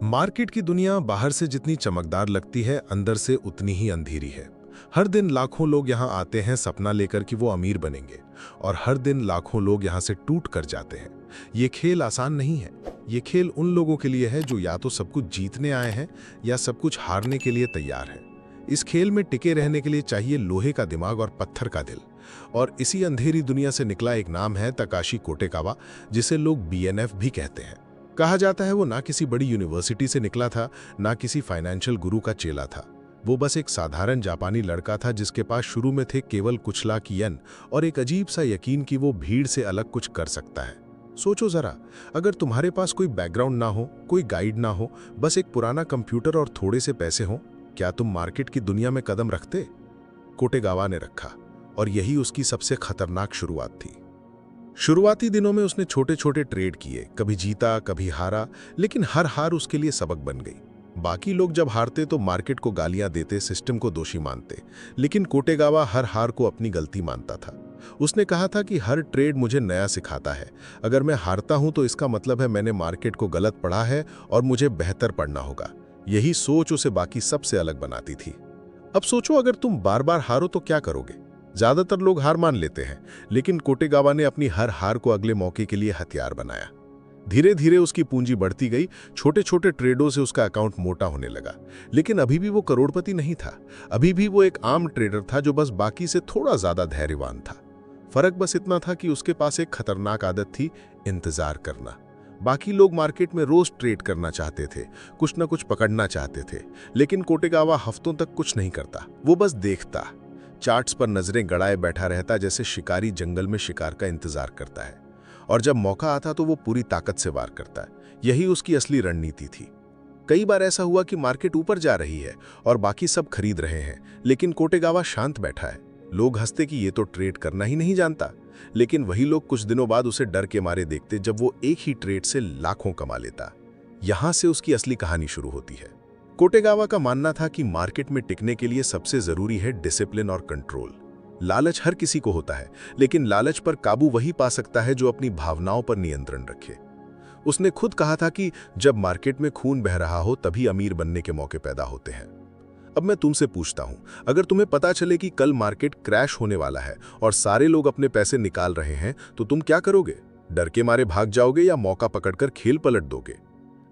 Market की दुनिया बाहर से जितनी चमकदार लगती है, अंदर से उतनी ही अंधेरी है। हर दिन लाखों लोग यहाँ आते हैं सपना लेकर कि वो अमीर बनेंगे, और हर दिन लाखों लोग यहाँ से टूट कर जाते हैं। ये खेल आसान नहीं है। ये खेल उन लोगों के लिए है जो या तो सब कुछ जीतने आए हैं या सब कुछ हारने के लिए तैयार हैं। इस खेल में टिके रहने के लिए चाहिए लोहे का दिमाग और पत्थर का दिल। और इसी अंधेरी दुनिया से निकला एक नाम है तकाशी कोटेकावा, जिसे लोग BNF भी कहते हैं। कहा जाता है वो ना किसी बड़ी यूनिवर्सिटी से निकला था, ना किसी फाइनेंशियल गुरु का चेला था। वो बस एक साधारण जापानी लड़का था जिसके पास शुरू में थे केवल कुछ लाख येन और एक अजीब सा यकीन कि वो भीड़ से अलग कुछ कर सकता है। सोचो जरा, अगर तुम्हारे पास कोई बैकग्राउंड ना हो, कोई गाइड ना हो, बस एक पुराना कंप्यूटर और थोड़े से पैसे हों, क्या तुम मार्केट की दुनिया में कदम रखते? कोटेगावा ने रखा, और यही उसकी सबसे खतरनाक शुरुआत थी। शुरुआती दिनों में उसने छोटे छोटे ट्रेड किए, कभी जीता कभी हारा, लेकिन हर हार उसके लिए सबक बन गई। बाकी लोग जब हारते तो मार्केट को गालियां देते, सिस्टम को दोषी मानते, लेकिन कोटेगावा हर हार को अपनी गलती मानता था। उसने कहा था कि हर ट्रेड मुझे नया सिखाता है। अगर मैं हारता हूं तो इसका मतलब है मैंने मार्केट को गलत पढ़ा है और मुझे बेहतर पढ़ना होगा। यही सोच उसे बाकी सबसे अलग बनाती थी। अब सोचो, अगर तुम बार बार हारो तो क्या करोगे? ज्यादातर लोग हार मान लेते हैं, लेकिन कोटेगावा ने अपनी हर हार को अगले मौके के लिए हथियार बनाया। धीरे धीरे उसकी पूंजी बढ़ती गई। छोटे छोटे ट्रेडों से उसका अकाउंट मोटा होने लगा, लेकिन अभी भी वो करोड़पति नहीं था। अभी भी वो एक आम ट्रेडर था जो बस बाकी से थोड़ा ज्यादा धैर्यवान था। फर्क बस इतना था कि उसके पास एक खतरनाक आदत थी, इंतजार करना। बाकी लोग मार्केट में रोज ट्रेड करना चाहते थे, कुछ ना कुछ पकड़ना चाहते थे, लेकिन कोटेगावा हफ्तों तक कुछ नहीं करता। वो बस देखता, चार्ट्स पर नजरें गड़ाए बैठा रहता, जैसे शिकारी जंगल में शिकार का इंतजार करता है। और जब मौका आता तो वो पूरी ताकत से वार करता है। यही उसकी असली रणनीति थी। कई बार ऐसा हुआ कि मार्केट ऊपर जा रही है और बाकी सब खरीद रहे हैं, लेकिन कोटेगावा शांत बैठा है। लोग हंसते कि ये तो ट्रेड करना ही नहीं जानता, लेकिन वही लोग कुछ दिनों बाद उसे डर के मारे देखते जब वो एक ही ट्रेड से लाखों कमा लेता। यहां से उसकी असली कहानी शुरू होती है। कोटेगावा का मानना था कि मार्केट में टिकने के लिए सबसे जरूरी है डिसिप्लिन और कंट्रोल। लालच हर किसी को होता है, लेकिन लालच पर काबू वही पा सकता है जो अपनी भावनाओं पर नियंत्रण रखे। उसने खुद कहा था कि जब मार्केट में खून बह रहा हो तभी अमीर बनने के मौके पैदा होते हैं। अब मैं तुमसे पूछता हूं, अगर तुम्हें पता चले कि कल मार्केट क्रैश होने वाला है और सारे लोग अपने पैसे निकाल रहे हैं, तो तुम क्या करोगे? डर के मारे भाग जाओगे या मौका पकड़कर खेल पलट दोगे?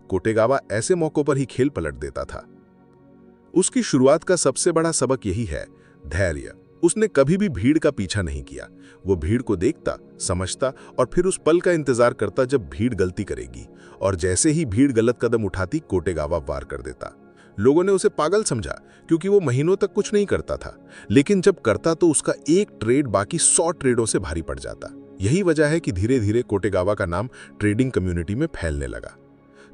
कोटेगावा ऐसे मौकों पर ही खेल पलट देता था। उसकी शुरुआत का सबसे बड़ा सबक यही है, धैर्य। उसने कभी भी भीड़ का पीछा नहीं किया। वो भीड़ को देखता, समझता और फिर उस पल का इंतजार करता जब भीड़ गलती करेगी, और जैसे ही भीड़ गलत कदम उठाती कोटेगावा वार कर देता। लोगों ने उसे पागल समझा क्योंकि वो महीनों तक कुछ नहीं करता था, लेकिन जब करता तो उसका एक ट्रेड बाकी 100 ट्रेडों से भारी पड़ जाता। यही वजह है कि धीरे धीरे कोटेगावा का नाम ट्रेडिंग कम्युनिटी में फैलने लगा।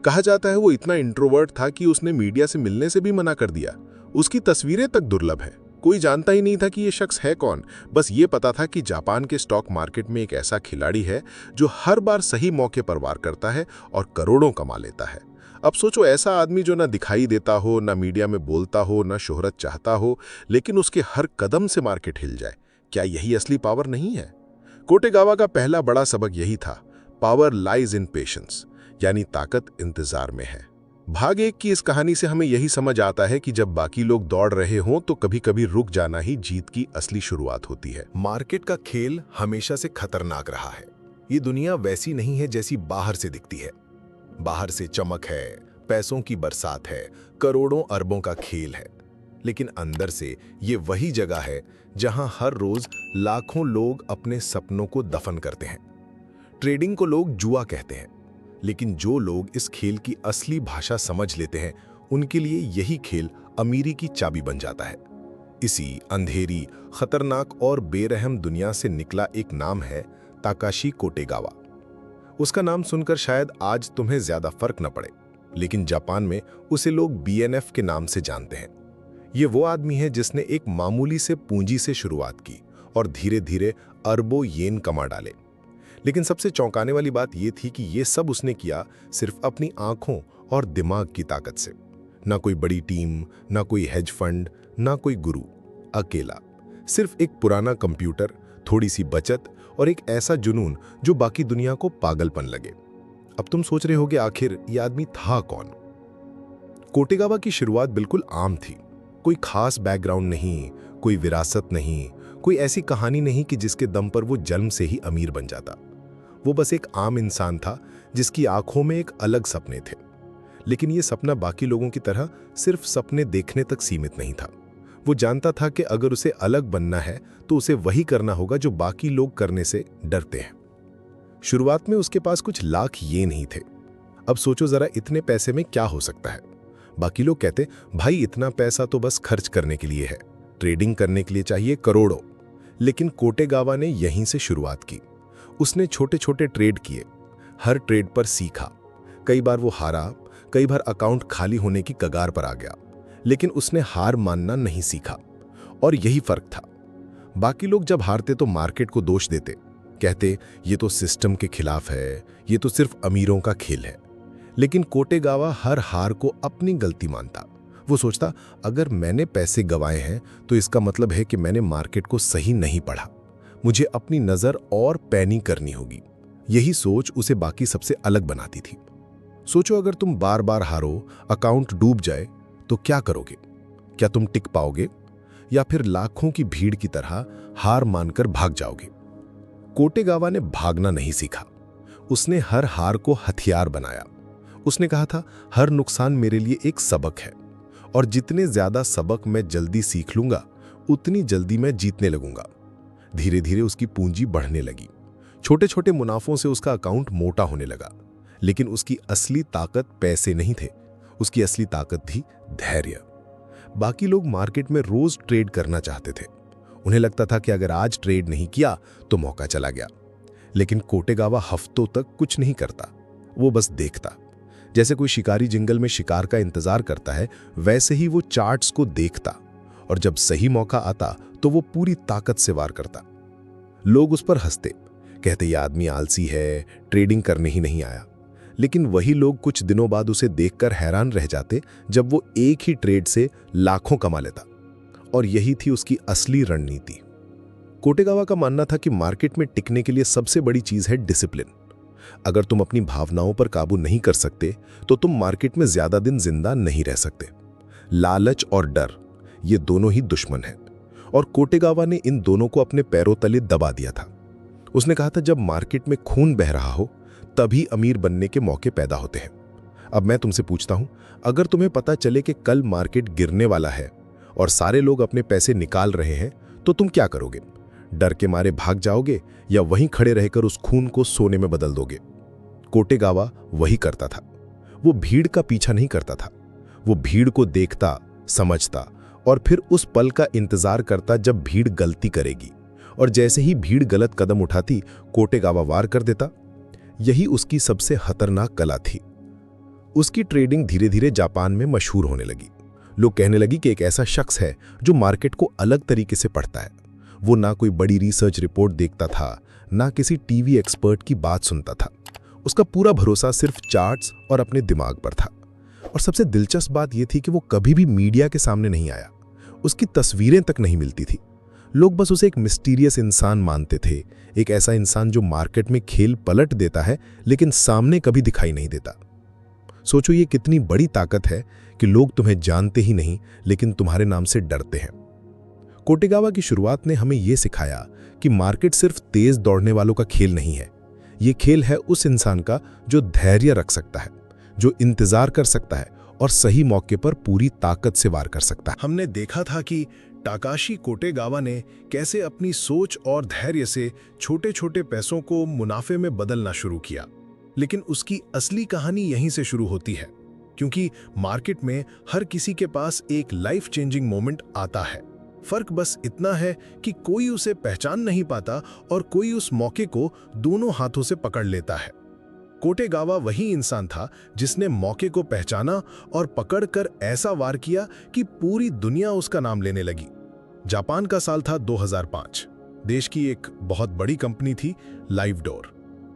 कहा जाता है वो इतना इंट्रोवर्ट था कि उसने मीडिया से मिलने से भी मना कर दिया। उसकी तस्वीरें तक दुर्लभ हैं। कोई जानता ही नहीं था कि ये शख्स है कौन। बस ये पता था कि जापान के स्टॉक मार्केट में एक ऐसा खिलाड़ी है जो हर बार सही मौके पर वार करता है और करोड़ों कमा लेता है। अब सोचो, ऐसा आदमी जो ना दिखाई देता हो, ना मीडिया में बोलता हो, ना शोहरत चाहता हो, लेकिन उसके हर कदम से मार्केट हिल जाए। क्या यही असली पावर नहीं है? कोटेगावा का पहला बड़ा सबक यही था, पावर लाइज इन पेशेंस, यानी ताकत इंतजार में है। भाग 1 की इस कहानी से हमें यही समझ आता है कि जब बाकी लोग दौड़ रहे हों तो कभी कभी रुक जाना ही जीत की असली शुरुआत होती है। मार्केट का खेल हमेशा से खतरनाक रहा है। ये दुनिया वैसी नहीं है जैसी बाहर से दिखती है। बाहर से चमक है, पैसों की बरसात है, करोड़ों अरबों का खेल है, लेकिन अंदर से ये वही जगह है जहां हर रोज लाखों लोग अपने सपनों को दफन करते हैं। ट्रेडिंग को लोग जुआ कहते हैं, लेकिन जो लोग इस खेल की असली भाषा समझ लेते हैं, उनके लिए यही खेल अमीरी की चाबी बन जाता है। इसी अंधेरी, खतरनाक और बेरहम दुनिया से निकला एक नाम है ताकाशी कोटेगावा। उसका नाम सुनकर शायद आज तुम्हें ज्यादा फर्क न पड़े, लेकिन जापान में उसे लोग BNF के नाम से जानते हैं। ये वो आदमी है जिसने एक मामूली से पूंजी से शुरुआत की और धीरे धीरे अरबों येन कमा डाले। लेकिन सबसे चौंकाने वाली बात यह थी कि ये सब उसने किया सिर्फ अपनी आंखों और दिमाग की ताकत से। ना कोई बड़ी टीम, ना कोई हेज फंड, ना कोई गुरु, अकेला। सिर्फ एक पुराना कंप्यूटर, थोड़ी सी बचत और एक ऐसा जुनून जो बाकी दुनिया को पागलपन लगे। अब तुम सोच रहे होगे आखिर ये आदमी था कौन? कोटेगावा की शुरुआत बिल्कुल आम थी। कोई खास बैकग्राउंड नहीं, कोई विरासत नहीं, कोई ऐसी कहानी नहीं कि जिसके दम पर वो जन्म से ही अमीर बन जाता। वो बस एक आम इंसान था जिसकी आंखों में एक अलग सपने थे। लेकिन ये सपना बाकी लोगों की तरह सिर्फ सपने देखने तक सीमित नहीं था। वो जानता था कि अगर उसे अलग बनना है तो उसे वही करना होगा जो बाकी लोग करने से डरते हैं। शुरुआत में उसके पास कुछ लाख ये नहीं थे। अब सोचो जरा, इतने पैसे में क्या हो सकता है। बाकी लोग कहते, भाई इतना पैसा तो बस खर्च करने के लिए है, ट्रेडिंग करने के लिए चाहिए करोड़ों। लेकिन कोटेगावा ने यहीं से शुरुआत की। उसने छोटे छोटे ट्रेड किए, हर ट्रेड पर सीखा। कई बार वो हारा, कई बार अकाउंट खाली होने की कगार पर आ गया, लेकिन उसने हार मानना नहीं सीखा। और यही फर्क था। बाकी लोग जब हारते तो मार्केट को दोष देते, कहते ये तो सिस्टम के खिलाफ है, ये तो सिर्फ अमीरों का खेल है। लेकिन कोटेगावा हर हार को अपनी गलती मानता। वो सोचता, अगर मैंने पैसे गंवाए हैं तो इसका मतलब है कि मैंने मार्केट को सही नहीं पढ़ा, मुझे अपनी नज़र और पैनी करनी होगी। यही सोच उसे बाकी सबसे अलग बनाती थी। सोचो, अगर तुम बार बार हारो, अकाउंट डूब जाए तो क्या करोगे? क्या तुम टिक पाओगे, या फिर लाखों की भीड़ की तरह हार मानकर भाग जाओगे? कोटेगावा ने भागना नहीं सीखा। उसने हर हार को हथियार बनाया। उसने कहा था, हर नुकसान मेरे लिए एक सबक है, और जितने ज्यादा सबक मैं जल्दी सीख लूंगा उतनी जल्दी मैं जीतने लगूंगा। धीरे धीरे उसकी पूंजी बढ़ने लगी। छोटे छोटे मुनाफों से उसका अकाउंट मोटा होने लगा। लेकिन उसकी असली ताकत पैसे नहीं थे, उसकी असली ताकत थी धैर्य। बाकी लोग मार्केट में रोज ट्रेड करना चाहते थे। उन्हें लगता था कि अगर आज ट्रेड नहीं किया तो मौका चला गया। लेकिन कोटेगावा हफ्तों तक कुछ नहीं करता, वो बस देखता। जैसे कोई शिकारी जंगल में शिकार का इंतजार करता है, वैसे ही वो चार्ट्स को देखता, और जब सही मौका आता तो वो पूरी ताकत से वार करता। लोग उस पर हंसते, कहते ये आदमी आलसी है, ट्रेडिंग करने ही नहीं आया। लेकिन वही लोग कुछ दिनों बाद उसे देखकर हैरान रह जाते जब वो एक ही ट्रेड से लाखों कमा लेता। और यही थी उसकी असली रणनीति। कोटेगावा का मानना था कि मार्केट में टिकने के लिए सबसे बड़ी चीज है डिसिप्लिन। अगर तुम अपनी भावनाओं पर काबू नहीं कर सकते तो तुम मार्केट में ज्यादा दिन जिंदा नहीं रह सकते। लालच और डर, ये दोनों ही दुश्मन हैं, और कोटेगावा ने इन दोनों को अपने पैरों तले दबा दिया था। उसने कहा था, जब मार्केट में खून बह रहा हो तभी अमीर बनने के मौके पैदा होते हैं। अब मैं तुमसे पूछता हूं, अगर तुम्हें पता चले कि कल मार्केट गिरने वाला है और सारे लोग अपने पैसे निकाल रहे हैं, तो तुम क्या करोगे? डर के मारे भाग जाओगे या वहीं खड़े रहकर उस खून को सोने में बदल दोगे? कोटेगावा वही करता था। वो भीड़ का पीछा नहीं करता था। वो भीड़ को देखता, समझता और फिर उस पल का इंतजार करता जब भीड़ गलती करेगी, और जैसे ही भीड़ गलत कदम उठाती कोटेगावा वार कर देता। यही उसकी सबसे खतरनाक कला थी। उसकी ट्रेडिंग धीरे धीरे जापान में मशहूर होने लगी। लोग कहने लगी कि एक ऐसा शख्स है जो मार्केट को अलग तरीके से पढ़ता है। वो ना कोई बड़ी रिसर्च रिपोर्ट देखता था, ना किसी टीवी एक्सपर्ट की बात सुनता था। उसका पूरा भरोसा सिर्फ चार्ट्स और अपने दिमाग पर था। और सबसे दिलचस्प बात यह थी कि वो कभी भी मीडिया के सामने नहीं आया। उसकी तस्वीरें तक नहीं मिलती थी। लोग बस उसे एक मिस्टीरियस इंसान मानते थे, एक ऐसा इंसान जो मार्केट में खेल पलट देता है लेकिन सामने कभी दिखाई नहीं देता। सोचो, ये कितनी बड़ी ताकत है कि लोग तुम्हें जानते ही नहीं लेकिन तुम्हारे नाम से डरते हैं। कोटेगावा की शुरुआत ने हमें यह सिखाया कि मार्केट सिर्फ तेज दौड़ने वालों का खेल नहीं है। ये खेल है उस इंसान का जो धैर्य रख सकता है, जो इंतजार कर सकता है और सही मौके पर पूरी ताकत से वार कर सकता है। हमने देखा था कि टाकाशी कोटेगावा ने कैसे अपनी सोच और धैर्य से छोटे छोटे पैसों को मुनाफे में बदलना शुरू किया। लेकिन उसकी असली कहानी यहीं से शुरू होती है, क्योंकि मार्केट में हर किसी के पास एक लाइफ चेंजिंग मोमेंट आता है। फर्क बस इतना है कि कोई उसे पहचान नहीं पाता और कोई उस मौके को दोनों हाथों से पकड़ लेता है। कोटेगावा वही इंसान था जिसने मौके को पहचाना और पकड़कर ऐसा वार किया कि पूरी दुनिया उसका नाम लेने लगी। जापान का साल था 2005। देश की एक बहुत बड़ी कंपनी थी लाइवडोर।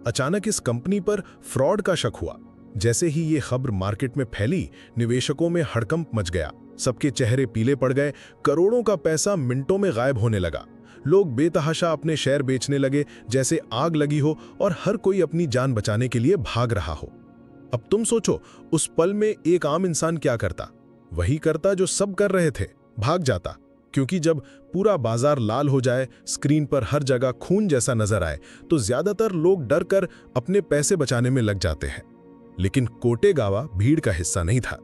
अचानक इस कंपनी पर फ्रॉड का शक हुआ। जैसे ही ये खबर मार्केट में फैली, निवेशकों में हड़कंप मच गया। सबके चेहरे पीले पड़ गए। करोड़ों का पैसा मिनटों में गायब होने लगा। लोग बेतहाशा अपने शेयर बेचने लगे जैसे आग लगी हो और हर कोई अपनी जान बचाने के लिए भाग रहा हो। अब तुम सोचो, उस पल में एक आम इंसान क्या करता? वही करता जो सब कर रहे थे, भाग जाता। क्योंकि जब पूरा बाजार लाल हो जाए, स्क्रीन पर हर जगह खून जैसा नजर आए, तो ज्यादातर लोग डर कर अपने पैसे बचाने में लग जाते हैं। लेकिन कोटेगावा भीड़ का हिस्सा नहीं था।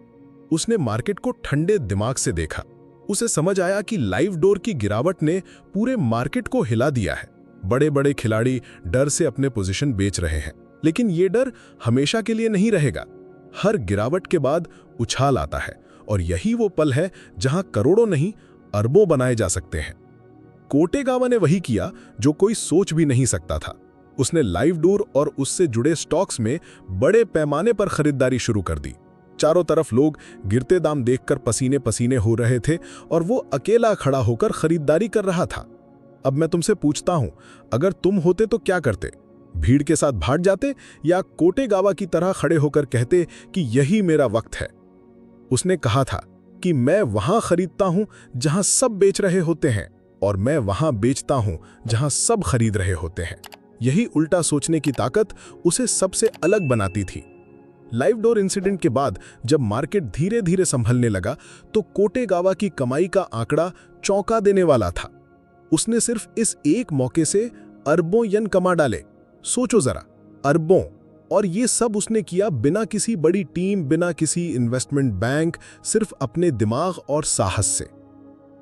उसने मार्केट को ठंडे दिमाग से देखा। उसे समझ आया कि लाइव डोर की गिरावट ने पूरे मार्केट को हिला दिया है। बड़े बड़े खिलाड़ी डर से अपने पोजीशन बेच रहे हैं, लेकिन ये डर हमेशा के लिए नहीं रहेगा। हर गिरावट के बाद उछाल आता है, और यही वो पल है जहां करोड़ों नहीं अरबों बनाए जा सकते हैं। कोटेगावा ने वही किया जो कोई सोच भी नहीं सकता था। उसने लाइव डोर और उससे जुड़े स्टॉक्स में बड़े पैमाने पर खरीदारी शुरू कर दी। चारों तरफ लोग गिरते दाम देखकर पसीने पसीने हो रहे थे, और वो अकेला खड़ा होकर खरीदारी कर रहा था। अब मैं तुमसे पूछता हूं, अगर तुम होते तो क्या करते? भीड़ के साथ भाग जाते, या कोटेगावा की तरह खड़े होकर कहते कि यही मेरा वक्त है? उसने कहा था कि मैं वहां खरीदता हूं जहां सब बेच रहे होते हैं, और मैं वहां बेचता हूं जहां सब खरीद रहे होते हैं। यही उल्टा सोचने की ताकत उसे सबसे अलग बनाती थी। लाइव डोर इंसिडेंट के बाद जब मार्केट धीरे धीरे संभलने लगा, तो कोटेगावा की कमाई का आंकड़ा चौंका देने वाला था। उसने सिर्फ इस एक मौके से अरबों यन कमा डाले। सोचो जरा, अरबों! और ये सब उसने किया बिना किसी बड़ी टीम, बिना किसी इन्वेस्टमेंट बैंक, सिर्फ अपने दिमाग और साहस से।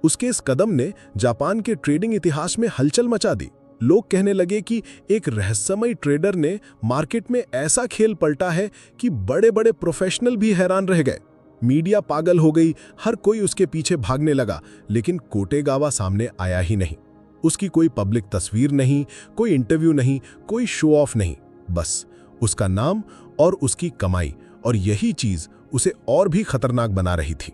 उसके इस कदम ने जापान के ट्रेडिंग इतिहास में हलचल मचा दी। लोग कहने लगे कि एक रहस्यमय ट्रेडर ने मार्केट में ऐसा खेल पलटा है कि बड़े बड़े प्रोफेशनल भी हैरान रह गए। मीडिया पागल हो गई, हर कोई उसके पीछे भागने लगा, लेकिन कोटेगावा सामने आया ही नहीं। उसकी कोई पब्लिक तस्वीर नहीं, कोई इंटरव्यू नहीं, कोई शो ऑफ नहीं, बस उसका नाम और उसकी कमाई, और यही चीज उसे और भी खतरनाक बना रही थी।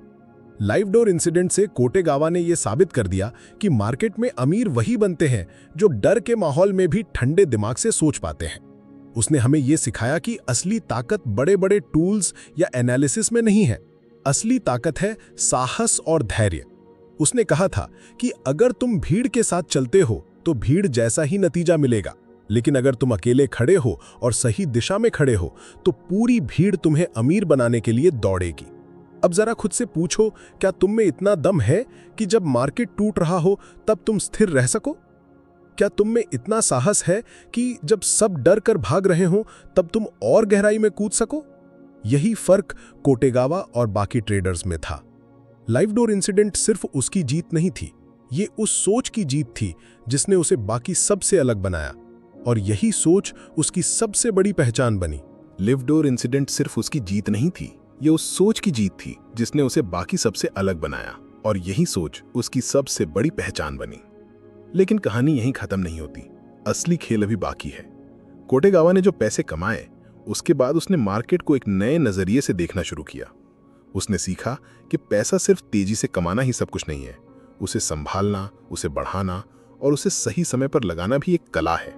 लाइव डोर इंसिडेंट से कोटेगावा ने यह साबित कर दिया कि मार्केट में अमीर वही बनते हैं जो डर के माहौल में भी ठंडे दिमाग से सोच पाते हैं। उसने हमें यह सिखाया कि असली ताकत बड़े बड़े टूल्स या एनालिसिस में नहीं है। असली ताकत है साहस और धैर्य। उसने कहा था कि अगर तुम भीड़ के साथ चलते हो तो भीड़ जैसा ही नतीजा मिलेगा, लेकिन अगर तुम अकेले खड़े हो और सही दिशा में खड़े हो तो पूरी भीड़ तुम्हें अमीर बनाने के लिए दौड़ेगी। अब जरा खुद से पूछो, क्या तुम में इतना दम है कि जब मार्केट टूट रहा हो तब तुम स्थिर रह सको? क्या तुम में इतना साहस है कि जब सब डर कर भाग रहे हो तब तुम और गहराई में कूद सको? यही फर्क कोटेगावा और बाकी ट्रेडर्स में था। लाइव डोर इंसिडेंट सिर्फ उसकी जीत नहीं थी, ये उस सोच की जीत थी जिसने उसे बाकी सबसे अलग बनाया, और यही सोच उसकी सबसे बड़ी पहचान बनी। लाइव डोर इंसिडेंट सिर्फ उसकी जीत नहीं थी, ये उस सोच की जीत थी जिसने उसे बाकी सबसे अलग बनाया, और यही सोच उसकी सबसे बड़ी पहचान बनी। लेकिन कहानी यहीं खत्म नहीं होती, असली खेल अभी बाकी है। कोटेगावा ने जो पैसे कमाए, उसके बाद उसने मार्केट को एक नए नजरिए से देखना शुरू किया। उसने सीखा कि पैसा सिर्फ तेजी से कमाना ही सब कुछ नहीं है, उसे संभालना, उसे बढ़ाना और उसे सही समय पर लगाना भी एक कला है।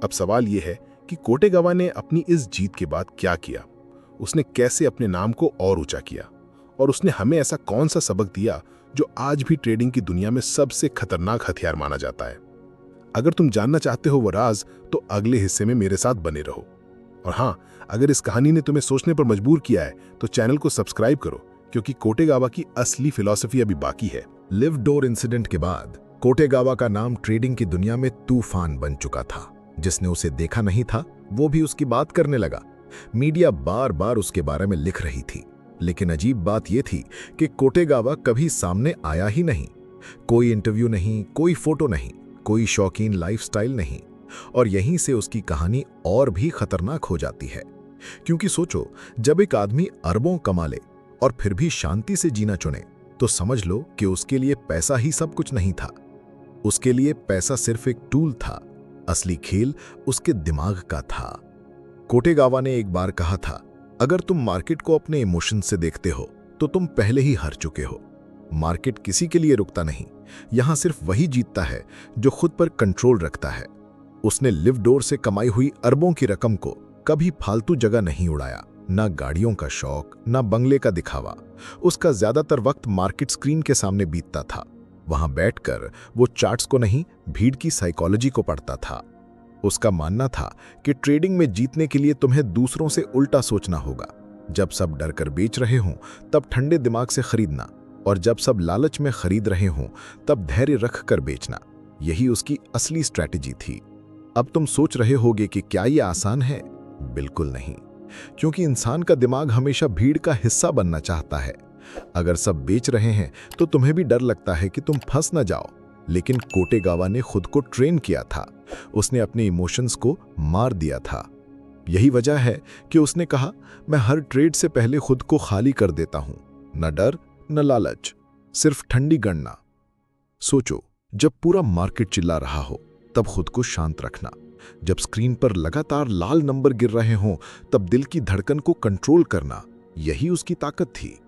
अब सवाल यह है कि कोटेगावा ने अपनी इस जीत के बाद क्या किया, उसने कैसे अपने नाम को और ऊंचा किया, और उसने हमें ऐसा कौन सा सबक दिया जो आज भी ट्रेडिंग की दुनिया में सबसे खतरनाक हथियार माना जाता है। अगर तुम जानना चाहते हो वो राज, तो अगले हिस्से में मेरे साथ बने रहो। और हाँ, अगर इस कहानी ने तुम्हें सोचने पर मजबूर किया है तो चैनल को सब्सक्राइब करो, क्योंकि कोटेगावा की असली फिलॉसफी अभी बाकी है। लाइव डोर इंसिडेंट के बाद कोटेगावा का नाम ट्रेडिंग की दुनिया में तूफान बन चुका था। जिसने उसे देखा नहीं था वो भी उसकी बात करने लगा। मीडिया बार बार उसके बारे में लिख रही थी, लेकिन अजीब बात यह थी कि कोटेगावा कभी सामने आया ही नहीं। कोई इंटरव्यू नहीं, कोई फोटो नहीं, कोई शौकीन लाइफस्टाइल नहीं, और यहीं से उसकी कहानी और भी खतरनाक हो जाती है। क्योंकि सोचो, जब एक आदमी अरबों कमा ले और फिर भी शांति से जीना चुने, तो समझ लो कि उसके लिए पैसा ही सब कुछ नहीं था। उसके लिए पैसा सिर्फ एक टूल था, असली खेल उसके दिमाग का था। कोटेगावा ने एक बार कहा था, अगर तुम मार्केट को अपने इमोशन से देखते हो तो तुम पहले ही हार चुके हो। मार्केट किसी के लिए रुकता नहीं, यहां सिर्फ वही जीतता है जो खुद पर कंट्रोल रखता है। उसने लाइव डोर से कमाई हुई अरबों की रकम को कभी फालतू जगह नहीं उड़ाया, ना गाड़ियों का शौक, ना बंगले का दिखावा। उसका ज्यादातर वक्त मार्केट स्क्रीन के सामने बीतता था। वहां बैठकर वो चार्ट्स को नहीं, भीड़ की साइकोलॉजी को पढ़ता था। उसका मानना था कि ट्रेडिंग में जीतने के लिए तुम्हें दूसरों से उल्टा सोचना होगा। जब सब डर कर बेच रहे हों तब ठंडे दिमाग से खरीदना, और जब सब लालच में खरीद रहे हों तब धैर्य रख कर बेचना। यही उसकी असली स्ट्रैटेजी थी। अब तुम सोच रहे होगे कि क्या ये आसान है? बिल्कुल नहीं, क्योंकि इंसान का दिमाग हमेशा भीड़ का हिस्सा बनना चाहता है। अगर सब बेच रहे हैं तो तुम्हें भी डर लगता है कि तुम फंस न जाओ। लेकिन कोटेगावा ने खुद को ट्रेन किया था, उसने अपने इमोशंस को मार दिया था। यही वजह है कि उसने कहा, मैं हर ट्रेड से पहले खुद को खाली कर देता हूं, न डर न लालच, सिर्फ ठंडी गणना। सोचो, जब पूरा मार्केट चिल्ला रहा हो तब खुद को शांत रखना। जब स्क्रीन पर लगातार लाल नंबर गिर रहे हों तब दिल की धड़कन को कंट्रोल करना, यही उसकी ताकत थी।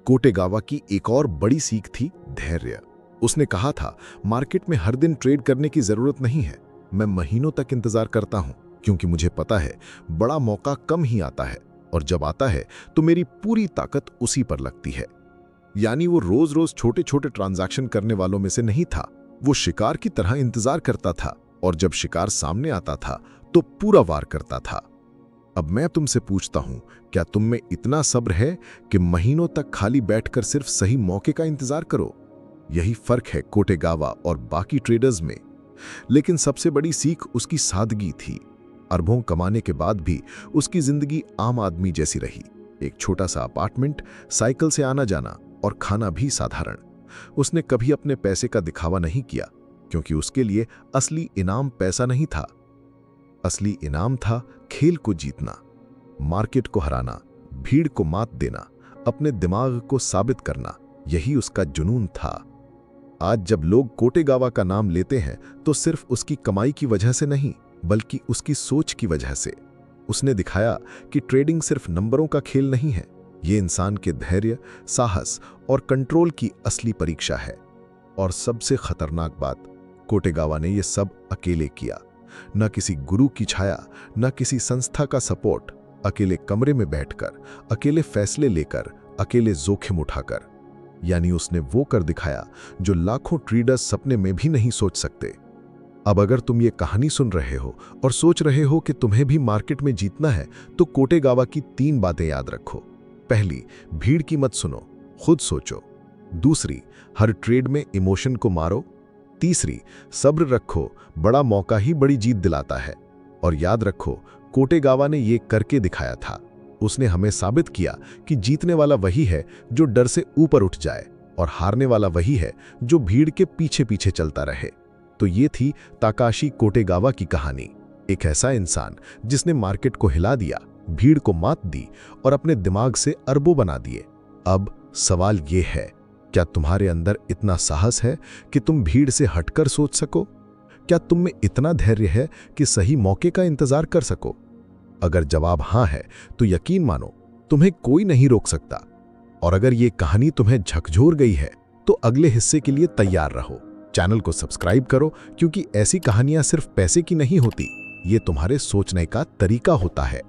कोटेगावा की एक और बड़ी सीख थी धैर्य। उसने कहा था, मार्केट में हर दिन ट्रेड करने की जरूरत नहीं है, मैं महीनों तक इंतजार करता हूं, क्योंकि मुझे पता है बड़ा मौका कम ही आता है, और जब आता है तो मेरी पूरी ताकत उसी पर लगती है। यानी वो रोज रोज छोटे छोटे ट्रांजैक्शन करने वालों में से नहीं था। वो शिकार की तरह इंतजार करता था, और जब शिकार सामने आता था तो पूरा वार करता था। अब मैं तुमसे पूछता हूं, क्या तुम में इतना सब्र है कि महीनों तक खाली बैठकर सिर्फ सही मौके का इंतजार करो? यही फर्क है कोटेगावा और बाकी ट्रेडर्स में। लेकिन सबसे बड़ी सीख उसकी सादगी थी। अरबों कमाने के बाद भी उसकी जिंदगी आम आदमी जैसी रही। एक छोटा सा अपार्टमेंट, साइकिल से आना जाना, और खाना भी साधारण। उसने कभी अपने पैसे का दिखावा नहीं किया, क्योंकि उसके लिए असली इनाम पैसा नहीं था। असली इनाम था खेल को जीतना, मार्केट को हराना, भीड़ को मात देना, अपने दिमाग को साबित करना। यही उसका जुनून था। आज जब लोग कोटेगावा का नाम लेते हैं तो सिर्फ उसकी कमाई की वजह से नहीं, बल्कि उसकी सोच की वजह से। उसने दिखाया कि ट्रेडिंग सिर्फ नंबरों का खेल नहीं है, ये इंसान के धैर्य, साहस और कंट्रोल की असली परीक्षा है। और सबसे खतरनाक बात, कोटेगावा ने यह सब अकेले किया। न किसी गुरु की छाया, न किसी संस्था का सपोर्ट। अकेले कमरे में बैठकर, अकेले फैसले लेकर, अकेले जोखिम उठाकर। यानी उसने वो कर दिखाया जो लाखों ट्रेडर्स सपने में भी नहीं सोच सकते। अब अगर तुम ये कहानी सुन रहे हो और सोच रहे हो कि तुम्हें भी मार्केट में जीतना है, तो कोटेगावा की 3 बातें याद रखो। पहली, भीड़ की मत सुनो, खुद सोचो। दूसरी, हर ट्रेड में इमोशन को मारो। तीसरी, सब्र रखो, बड़ा मौका ही बड़ी जीत दिलाता है। और याद रखो, कोटेगावा ने ये करके दिखाया था। उसने हमें साबित किया कि जीतने वाला वही है जो डर से ऊपर उठ जाए, और हारने वाला वही है जो भीड़ के पीछे पीछे चलता रहे। तो ये थी ताकाशी कोटेगावा की कहानी। एक ऐसा इंसान जिसने मार्केट को हिला दिया, भीड़ को मात दी और अपने दिमाग से अरबों बना दिए। अब सवाल ये है, क्या तुम्हारे अंदर इतना साहस है कि तुम भीड़ से हटकर सोच सको? क्या तुम में इतना धैर्य है कि सही मौके का इंतजार कर सको? अगर जवाब हाँ है तो यकीन मानो, तुम्हें कोई नहीं रोक सकता। और अगर ये कहानी तुम्हें झकझोर गई है तो अगले हिस्से के लिए तैयार रहो। चैनल को सब्सक्राइब करो, क्योंकि ऐसी कहानियां सिर्फ पैसे की नहीं होती, ये तुम्हारे सोचने का तरीका होता है।